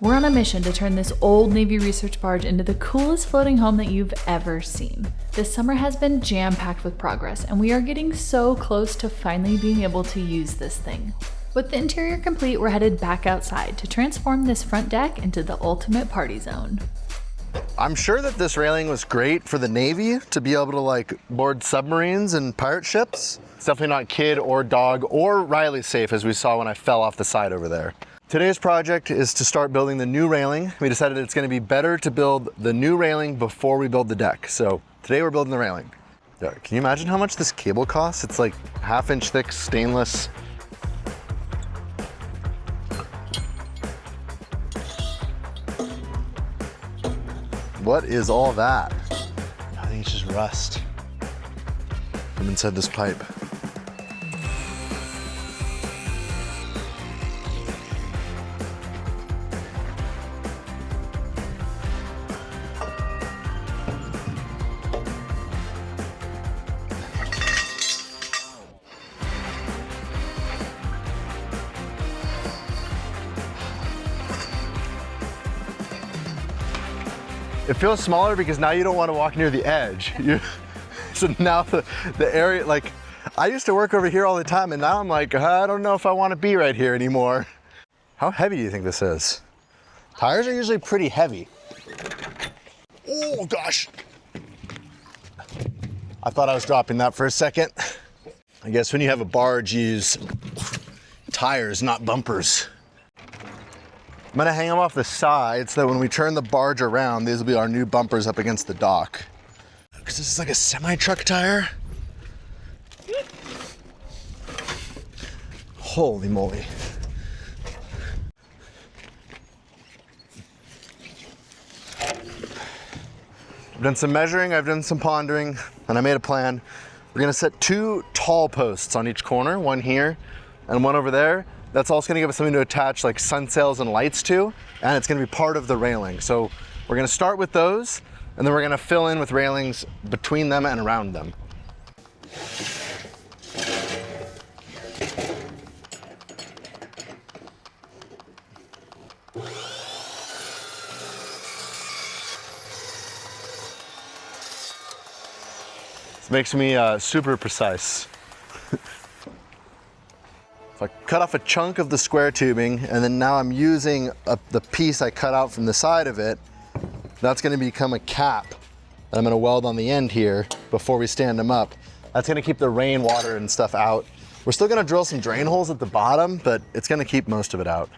We're on a mission to turn this old Navy research barge into the coolest floating home that you've ever seen. This summer has been jam-packed with progress, and we are getting so close to finally being able to use this thing. With the interior complete, we're headed back outside to transform this front deck into the ultimate party zone. I'm sure that this railing was great for the Navy to be able to like board submarines and pirate ships. It's definitely not kid or dog or Riley safe, as we saw when I fell off the side over there. Today's project is to start building the new railing. We decided it's going to be better to build the new railing before we build the deck. So today we're building the railing. Yeah, can you imagine how much this cable costs? It's like 1/2 inch thick stainless. What is all that? I think it's just rust from inside this pipe. It feels smaller because now you don't want to walk near the edge. So now the area, like, I used to work over here all the time and now I'm like, I don't know if I want to be right here anymore. How heavy do you think this is? Tires are usually pretty heavy. Oh gosh. I thought I was dropping that for a second. I guess when you have a barge, you use tires, not bumpers. I'm gonna hang them off the side so that when we turn the barge around, these will be our new bumpers up against the dock. Because this is like a semi-truck tire. Holy moly. I've done some measuring, I've done some pondering, and I made a plan. We're gonna set 2 tall posts on each corner, one here and one over there. That's also gonna give us something to attach like sun sails and lights to, and it's gonna be part of the railing. So we're gonna start with those, and then we're gonna fill in with railings between them and around them. This makes me super precise. So I cut off a chunk of the square tubing, and then now I'm using the piece I cut out from the side of it. That's gonna become a cap that I'm gonna weld on the end here before we stand them up. That's gonna keep the rain, water, and stuff out. We're still gonna drill some drain holes at the bottom, but it's gonna keep most of it out.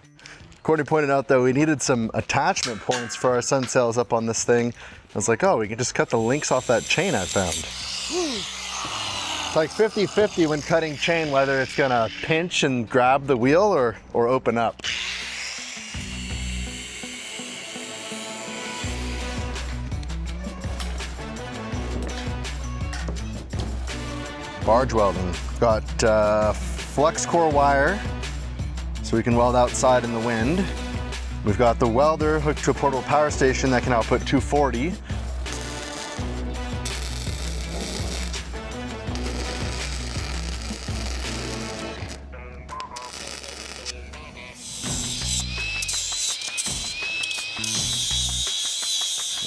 Courtney pointed out that we needed some attachment points for our sun sails up on this thing. I was like, oh, we can just cut the links off that chain I found. It's like 50-50 when cutting chain, whether it's gonna pinch and grab the wheel or open up. Barge welding. Got flux core wire so we can weld outside in the wind. We've got the welder hooked to a portable power station that can output 240.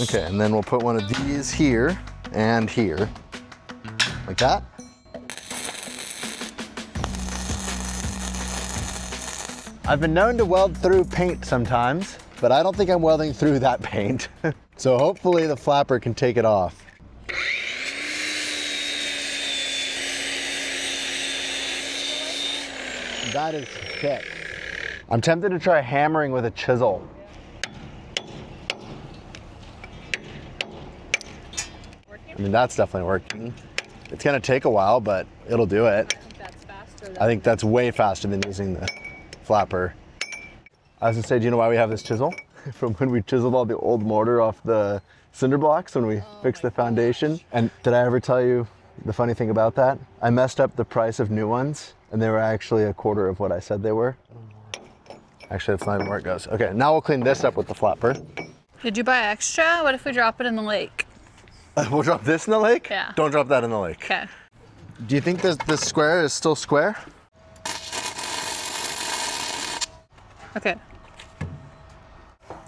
Okay, and then we'll put one of these here and here, like that. I've been known to weld through paint sometimes, but I don't think I'm welding through that paint. So hopefully the flapper can take it off. That is thick. I'm tempted to try hammering with a chisel. I mean, that's definitely working. It's gonna take a while, but it'll do it. I think that's faster. I think that's way faster than using the flapper. I was gonna say, do you know why we have this chisel? From when we chiseled all the old mortar off the cinder blocks when we fixed the foundation. And did I ever tell you the funny thing about that? I messed up the price of new ones, and they were actually 1/4 of what I said they were. Actually, that's not even where it goes. Okay, now we'll clean this up with the flapper. Did you buy extra? What if we drop it in the lake? We'll drop this in the lake? Yeah. Don't drop that in the lake. Okay. Do you think this square is still square? Okay.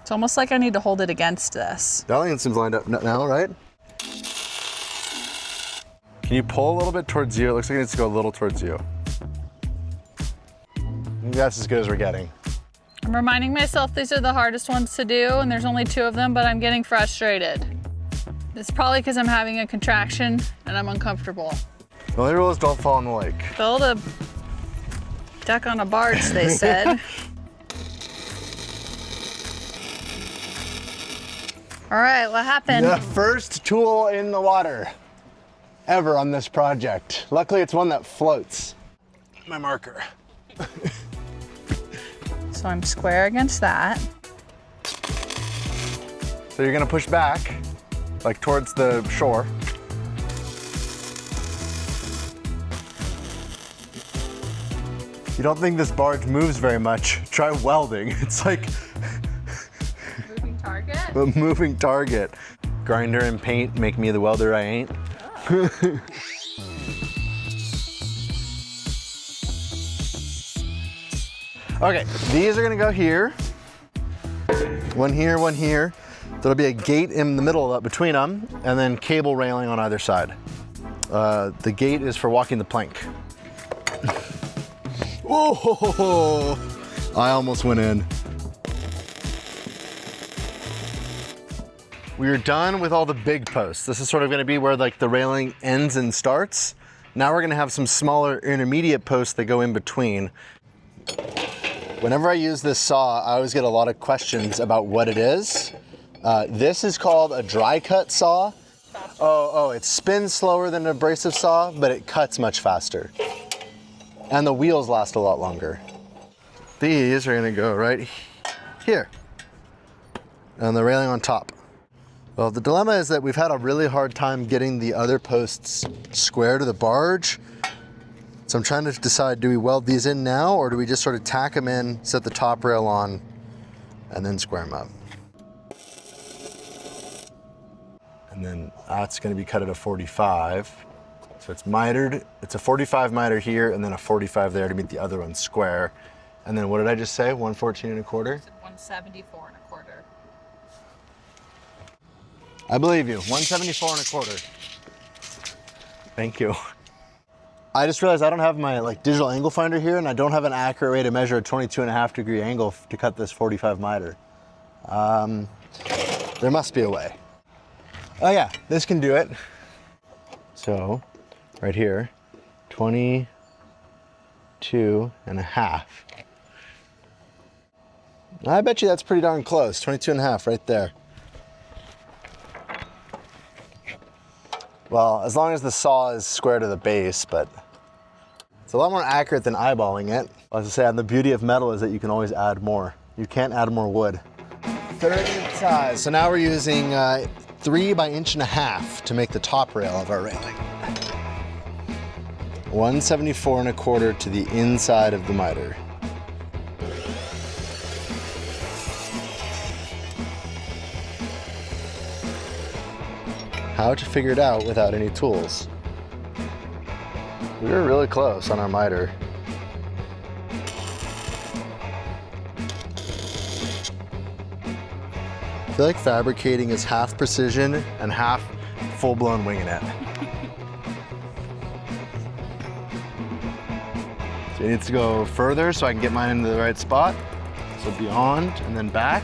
It's almost like I need to hold it against this. That one seems lined up now, right? Can you pull a little bit towards you? It looks like it needs to go a little towards you. Maybe that's as good as we're getting. I'm reminding myself these are the hardest ones to do, and there's only 2 of them, but I'm getting frustrated. It's probably because I'm having a contraction and I'm uncomfortable. The only rule is don't fall in the lake. Build a deck on a barge, they said. All right, what happened? The first tool in the water ever on this project. Luckily, it's one that floats. My marker. So I'm square against that. So you're gonna push back, like towards the shore. You don't think this barge moves very much? Try welding. It's like Moving target? a moving target. Grinder and paint make me the welder I ain't. Oh. Okay, these are gonna go here. One here, one here. There'll be a gate in the middle between them, and then cable railing on either side. The gate is for walking the plank. Whoa! I almost went in. We are done with all the big posts. This is sort of gonna be where like the railing ends and starts. Now we're gonna have some smaller intermediate posts that go in between. Whenever I use this saw, I always get a lot of questions about what it is. This is called a dry cut saw. Oh, it spins slower than an abrasive saw, but it cuts much faster. And the wheels last a lot longer. These are gonna go right here. And the railing on top. Well, the dilemma is that we've had a really hard time getting the other posts square to the barge. So I'm trying to decide, do we weld these in now, or do we just sort of tack them in, set the top rail on, and then square them up? And then that's gonna be cut at a 45. So it's mitered, it's a 45 miter here, and then a 45 there to meet the other one square. And then what did I just say, 114 1/4? 174 1/4. I believe you, 174 1/4. Thank you. I just realized I don't have my digital angle finder here, and I don't have an accurate way to measure a 22.5 degree angle to cut this 45 miter. There must be a way. Oh yeah, this can do it. So, right here, 22.5. I bet you that's pretty darn close, 22.5 right there. Well, as long as the saw is square to the base, but it's a lot more accurate than eyeballing it. As I say, and the beauty of metal is that you can always add more. You can't add more wood. 30 size. So now we're using 3 by 1.5 inches to make the top rail of our railing. 174 1/4 to the inside of the miter. How to figure it out without any tools. We were really close on our miter. I feel like fabricating is half precision and half full-blown winging it. So it needs to go further so I can get mine into the right spot. So beyond and then back.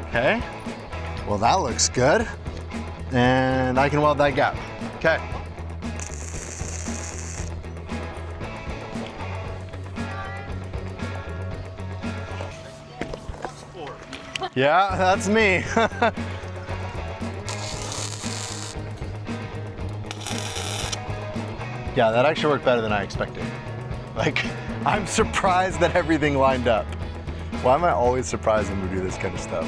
Okay. Well, that looks good. And I can weld that gap. Okay. Yeah, that's me. Yeah, that actually worked better than I expected. I'm surprised that everything lined up. Why am I always surprised when we do this kind of stuff?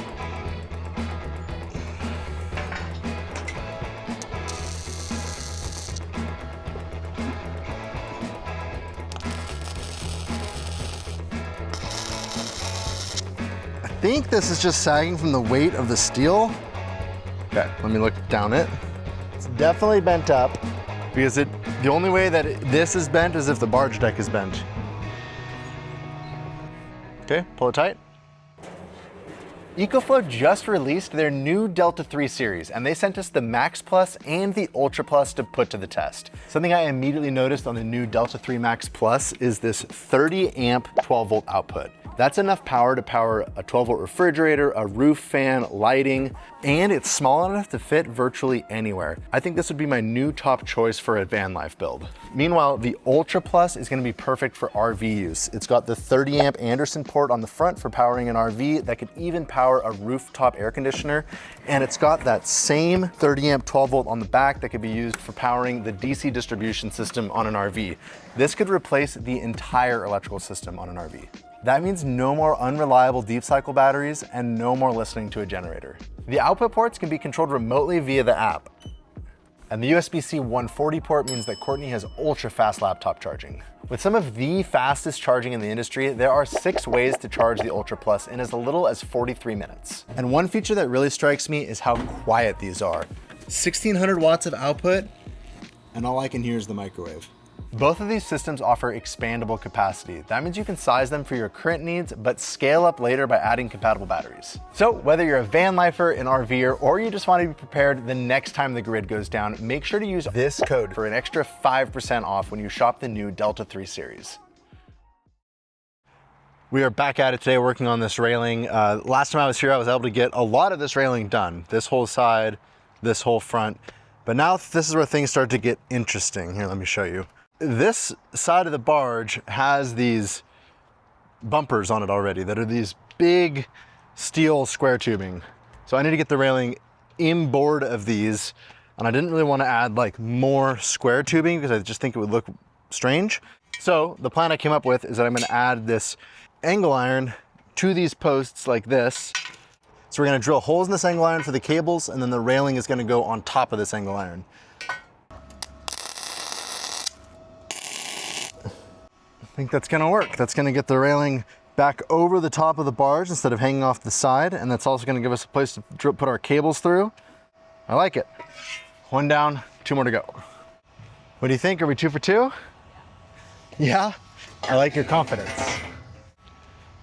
I think this is just sagging from the weight of the steel. Okay, let me look down it. It's definitely bent up because the only way that this is bent is if the barge deck is bent. Okay, pull it tight. EcoFlow just released their new Delta 3 series, and they sent us the Max Plus and the Ultra Plus to put to the test. Something I immediately noticed on the new Delta 3 Max Plus is this 30 amp 12 volt output. That's enough power to power a 12 volt refrigerator, a roof fan, lighting, and it's small enough to fit virtually anywhere. I think this would be my new top choice for a van life build. Meanwhile, the Ultra Plus is gonna be perfect for RV use. It's got the 30 amp Anderson port on the front for powering an RV that could even power a rooftop air conditioner. And it's got that same 30 amp 12 volt on the back that could be used for powering the DC distribution system on an RV. This could replace the entire electrical system on an RV. That means no more unreliable deep cycle batteries and no more listening to a generator. The output ports can be controlled remotely via the app. And the USB-C 140 port means that Courtney has ultra fast laptop charging. With some of the fastest charging in the industry, there are 6 ways to charge the Ultra Plus in as little as 43 minutes. And one feature that really strikes me is how quiet these are. 1600 watts of output, and all I can hear is the microwave. Both of these systems offer expandable capacity. That means you can size them for your current needs, but scale up later by adding compatible batteries. So whether you're a van lifer, an RVer, or you just want to be prepared the next time the grid goes down, make sure to use this code for an extra 5% off when you shop the new Delta 3 series. We are back at it today working on this railing. Last time I was here, I was able to get a lot of this railing done. This whole side, this whole front. But now this is where things start to get interesting. Here, let me show you. This side of the barge has these bumpers on it already that are these big steel square tubing. So I need to get the railing inboard of these, and I didn't really want to add like more square tubing because I just think it would look strange. So the plan I came up with is that I'm going to add this angle iron to these posts like this. So we're going to drill holes in this angle iron for the cables, and then the railing is going to go on top of this angle iron. I think that's gonna work. That's gonna get the railing back over the top of the barge instead of hanging off the side, and that's also gonna give us a place to put our cables through. I like it. 1 down, 2 more to go. What do you think? Are we 2 for 2? Yeah? I like your confidence.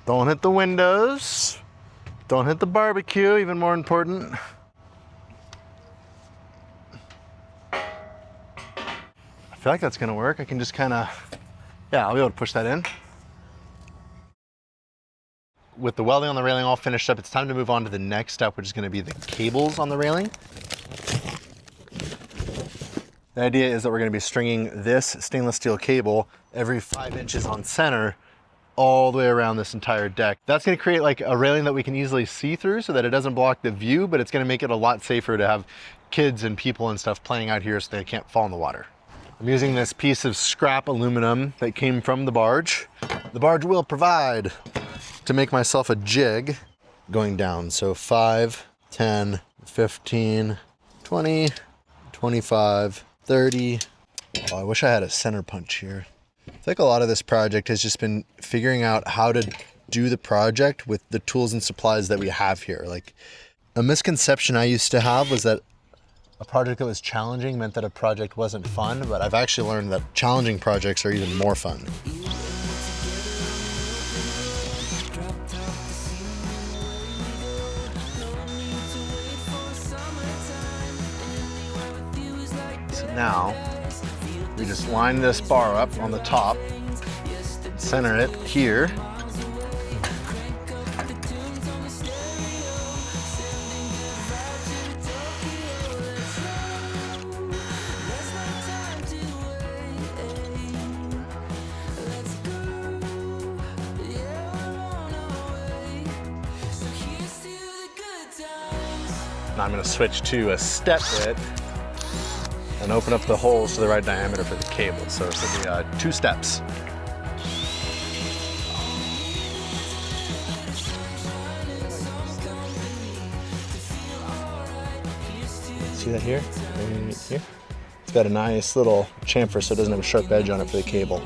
Don't hit the windows. Don't hit the barbecue, even more important. I feel like that's gonna work. I can just kinda, yeah, I'll be able to push that in. With the welding on the railing all finished up, it's time to move on to the next step, which is going to be the cables on the railing. The idea is that we're going to be stringing this stainless steel cable every 5 inches on center all the way around this entire deck. That's going to create like a railing that we can easily see through so that it doesn't block the view, but it's going to make it a lot safer to have kids and people and stuff playing out here so they can't fall in the water. I'm using this piece of scrap aluminum that came from the barge. The barge will provide to make myself a jig going down. So 5, 10, 15, 20, 25, 30. Oh, I wish I had a center punch here. I feel like a lot of this project has just been figuring out how to do the project with the tools and supplies that we have here. Like, a misconception I used to have was that a project that was challenging meant that a project wasn't fun, but I've actually learned that challenging projects are even more fun. So now, we just line this bar up on the top, center it here. Now I'm going to switch to a step bit and open up the holes to the right diameter for the cable. So it's going to be 2 steps. See that here? Right here? It's got a nice little chamfer so it doesn't have a sharp edge on it for the cable.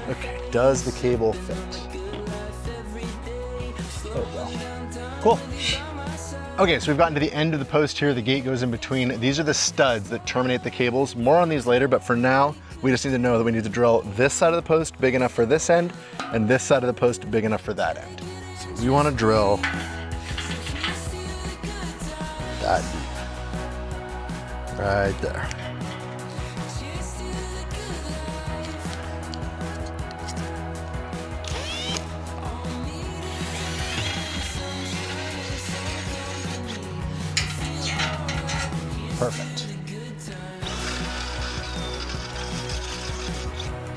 Okay, does the cable fit? There we go. Cool. Okay, so we've gotten to the end of the post here. The gate goes in between. These are the studs that terminate the cables. More on these later, but for now, we just need to know that we need to drill this side of the post big enough for this end, and this side of the post big enough for that end. So we want to drill that deep. Right there. Perfect.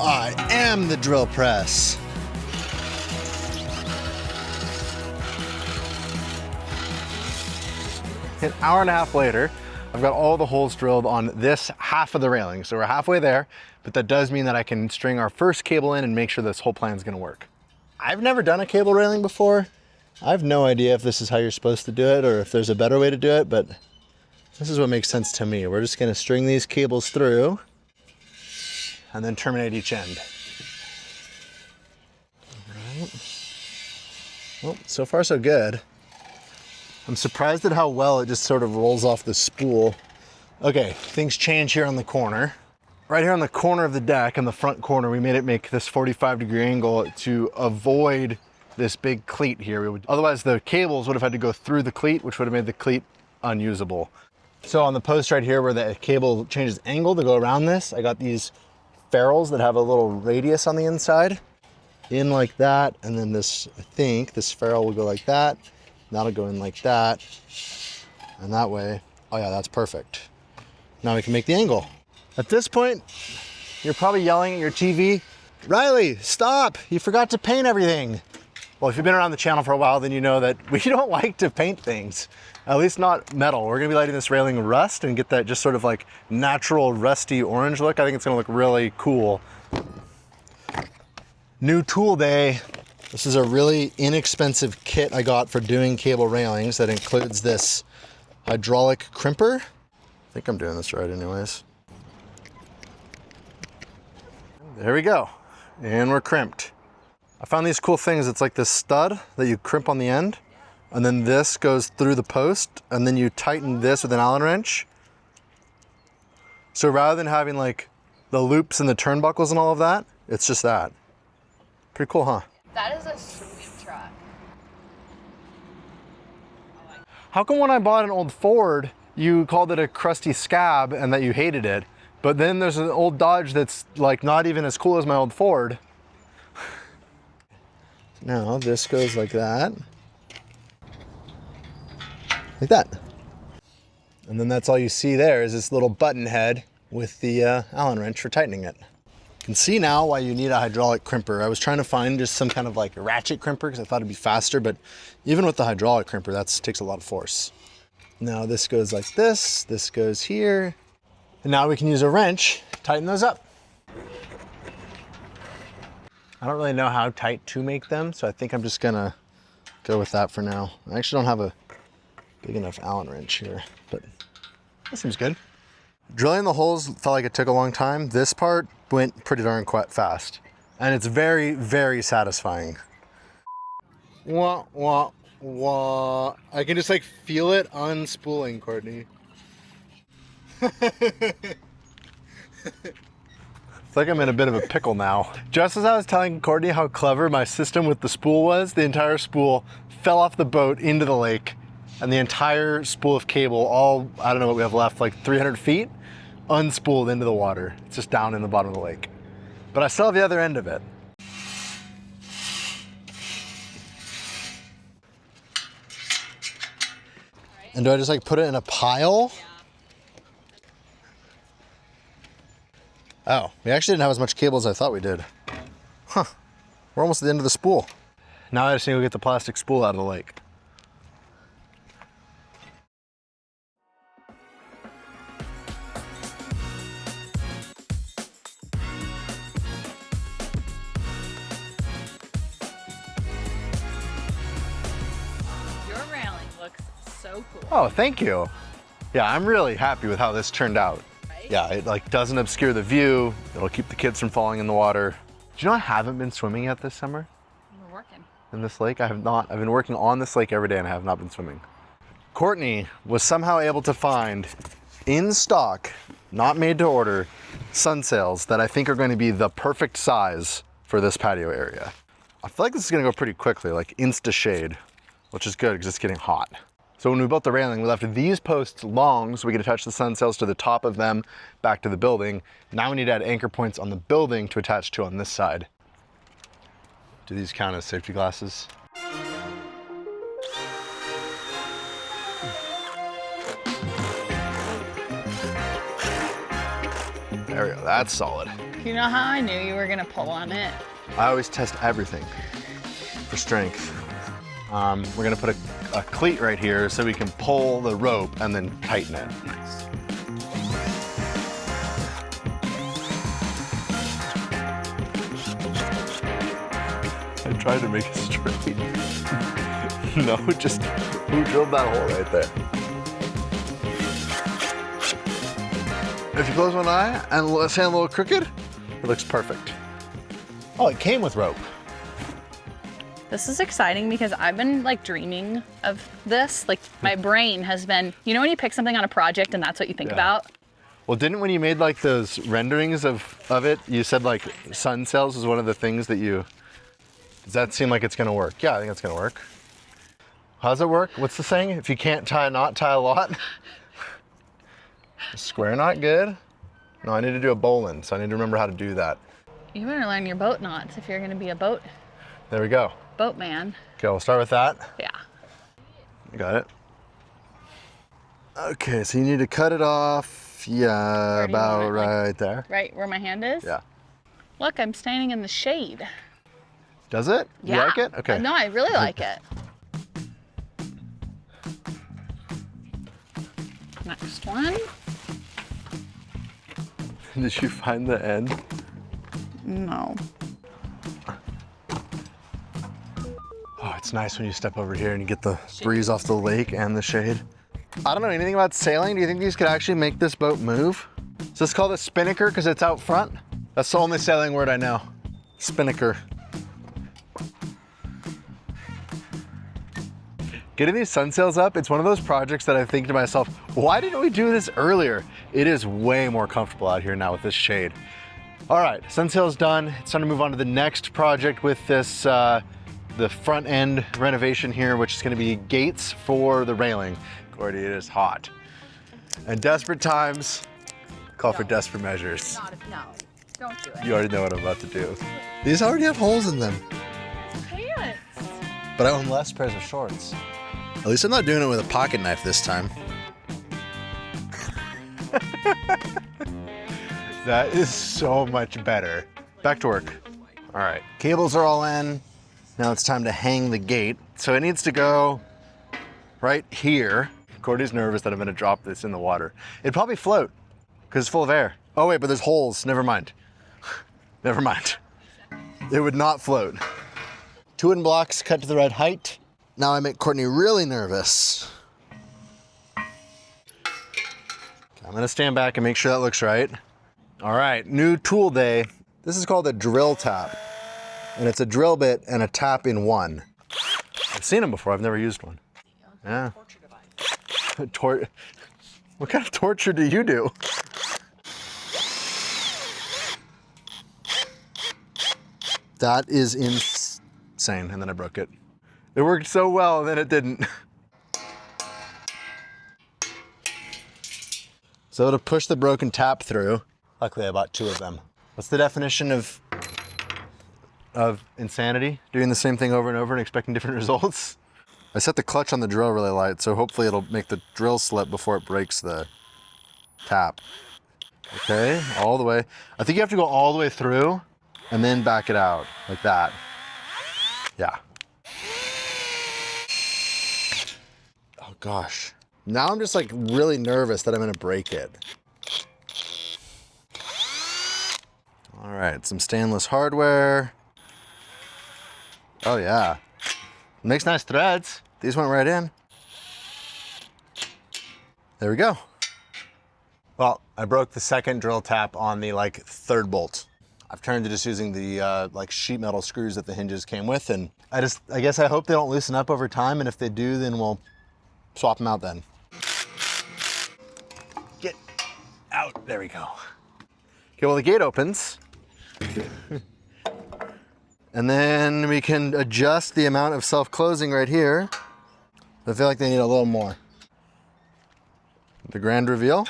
I am the drill press. An hour and a half later, I've got all the holes drilled on this half of the railing. So we're halfway there, but that does mean that I can string our first cable in and make sure this whole plan is gonna work. I've never done a cable railing before. I have no idea if this is how you're supposed to do it or if there's a better way to do it, but this is what makes sense to me. We're just gonna string these cables through and then terminate each end. All right. Well, so far so good. I'm surprised at how well it just sort of rolls off the spool. Okay, things change here on the corner. Right here on the corner of the deck, in the front corner, we made it make this 45-degree angle to avoid this big cleat here. Otherwise, the cables would have had to go through the cleat, which would have made the cleat unusable. So on the post right here where the cable changes angle to go around this, I got these ferrules that have a little radius on the inside. In like that, and then this, I think, this ferrule will go like that. That'll go in like that, and that way, oh yeah, that's perfect. Now we can make the angle. At this point, you're probably yelling at your TV, Riley, stop, you forgot to paint everything. Well, if you've been around the channel for a while, then you know that we don't like to paint things, at least not metal. We're gonna be letting this railing rust and get that just sort of like natural rusty orange look. I think it's gonna look really cool. New tool day. This is a really inexpensive kit I got for doing cable railings that includes this hydraulic crimper. I think I'm doing this right anyways. There we go. And we're crimped. I found these cool things. It's like this stud that you crimp on the end, and then this goes through the post, and then you tighten this with an Allen wrench. So rather than having like the loops and the turnbuckles and all of that, it's just that. Pretty cool, huh? That is a sweet truck. How come when I bought an old Ford, you called it a crusty scab and that you hated it, but then there's an old Dodge that's like not even as cool as my old Ford? Now this goes like that. Like that. And then that's all you see there is this little button head with the Allen wrench for tightening it. You can see now why you need a hydraulic crimper. I was trying to find just some kind of like ratchet crimper because I thought it'd be faster, but even with the hydraulic crimper, that takes a lot of force. Now this goes like this goes here, and now we can use a wrench to tighten those up. I don't really know how tight to make them, so I think I'm just gonna go with that for now. I actually don't have a big enough Allen wrench here, but that seems good. Drilling the holes felt like it took a long time. This part went pretty darn quite fast. And it's very, very satisfying. Wah, wah, wah. I can just like feel it unspooling, Courtney. It's like I'm in a bit of a pickle now. Just as I was telling Courtney how clever my system with the spool was, the entire spool fell off the boat into the lake, and the entire spool of cable, all, I don't know what we have left, like 300 feet, unspooled into the water. It's just down in the bottom of the lake. But I still have the other end of it. And do I just like put it in a pile? Oh, we actually didn't have as much cable as I thought we did. Huh, we're almost at the end of the spool. Now I just need to get the plastic spool out of the lake. So cool. Oh, thank you. Yeah, I'm really happy with how this turned out. Right? Yeah, it like doesn't obscure the view. It'll keep the kids from falling in the water. Do you know I haven't been swimming yet this summer? We're working. In this lake? I have not. I've been working on this lake every day and I have not been swimming. Courtney was somehow able to find in stock, not made to order, sun sails that I think are going to be the perfect size for this patio area. I feel like this is going to go pretty quickly, like insta shade, which is good because it's getting hot. So when we built the railing, we left these posts long so we could attach the sun sails to the top of them back to the building. Now we need to add anchor points on the building to attach to on this side. Do these count as safety glasses? There we go, that's solid. You know how I knew you were gonna pull on it? I always test everything for strength. We're gonna put a cleat right here so we can pull the rope and then tighten it. I tried to make it straight. No, just who drilled that hole right there? If you close one eye and stand a little crooked, it looks perfect. Oh, it came with rope. This is exciting because I've been like dreaming of this. Like my brain has been, you know when you pick something on a project and that's what you think about? Well, didn't when you made like those renderings of it, you said like sun sails was one of the things that you, does that seem like it's gonna work? Yeah, I think it's gonna work. How does it work? What's the saying? If you can't tie a knot, tie a lot. A square knot, good. No, I need to do a bowline, so I need to remember how to do that. You better learn your boat knots if you're gonna be a boat There we go. boatman. Okay, we'll start with that. Yeah. You got it. Okay, so you need to cut it off. Yeah, Where do you want about it, like- right there. Right where my hand is? Yeah. Look, I'm standing in the shade. Does it? Yeah. You like it? Okay. No, I really like it. Next one. Did you find the end? No. Oh, it's nice when you step over here and you get the breeze off the lake and the shade. I don't know anything about sailing. Do you think these could actually make this boat move? Is this called a spinnaker because it's out front? That's the only sailing word I know. Spinnaker. Getting these sun sails up, it's one of those projects that I think to myself, why didn't we do this earlier? It is way more comfortable out here now with this shade. All right, sun sail's done. It's time to move on to the next project with this, the front end renovation here, which is gonna be gates for the railing. Gordy, it is hot. And desperate times call for desperate measures. No, don't do it. You already know what I'm about to do. These already have holes in them, Pants. but I own less pairs of shorts. At least I'm not doing it with a pocket knife this time. That is so much better. Back to work. All right, cables are all in. Now it's time to hang the gate. So it needs to go right here. Cordy's nervous that I'm gonna drop this in the water. It'd probably float because it's full of air. Oh wait, but there's holes, never mind. Never mind. It would not float. 2 wooden blocks cut to the right height. Now I make Courtney really nervous. I'm gonna stand back and make sure that looks right. All right, new tool day. This is called a drill tap. And it's a drill bit and a tap in one. I've seen them before, I've never used one. Yeah. What kind of torture do you do? That is insane, and then I broke it. It worked so well, and then it didn't. So to push the broken tap through, luckily I bought 2 of them. What's the definition of insanity? Doing the same thing over and over and expecting different results? I set the clutch on the drill really light, so hopefully it'll make the drill slip before it breaks the tap. Okay, all the way. I think you have to go all the way through and then back it out, like that. Yeah. Oh gosh. Now I'm just like really nervous that I'm gonna break it. All right, some stainless hardware. Oh yeah. Makes nice threads. These went right in. There we go. Well, I broke the second drill tap on the like 3rd bolt. I've turned to just using the like sheet metal screws that the hinges came with, and I guess I hope they don't loosen up over time, and if they do, then we'll swap them out then. Get out, there we go. Okay, well the gate opens. And then we can adjust the amount of self-closing right here. I feel like they need a little more. The grand reveal.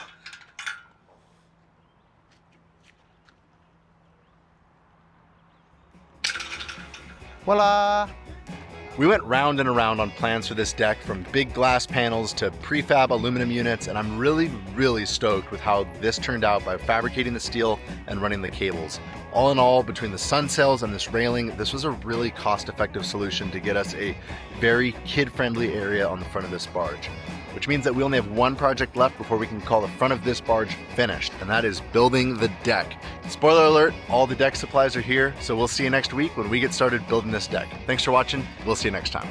Voila! We went round and around on plans for this deck, from big glass panels to prefab aluminum units, and I'm really stoked with how this turned out by fabricating the steel and running the cables. All in all, between the sun sails and this railing, this was a really cost-effective solution to get us a very kid-friendly area on the front of this barge. Which means that we only have one project left before we can call the front of this barge finished, and that is building the deck. Spoiler alert, all the deck supplies are here, so we'll see you next week when we get started building this deck. Thanks for watching, we'll see you next time.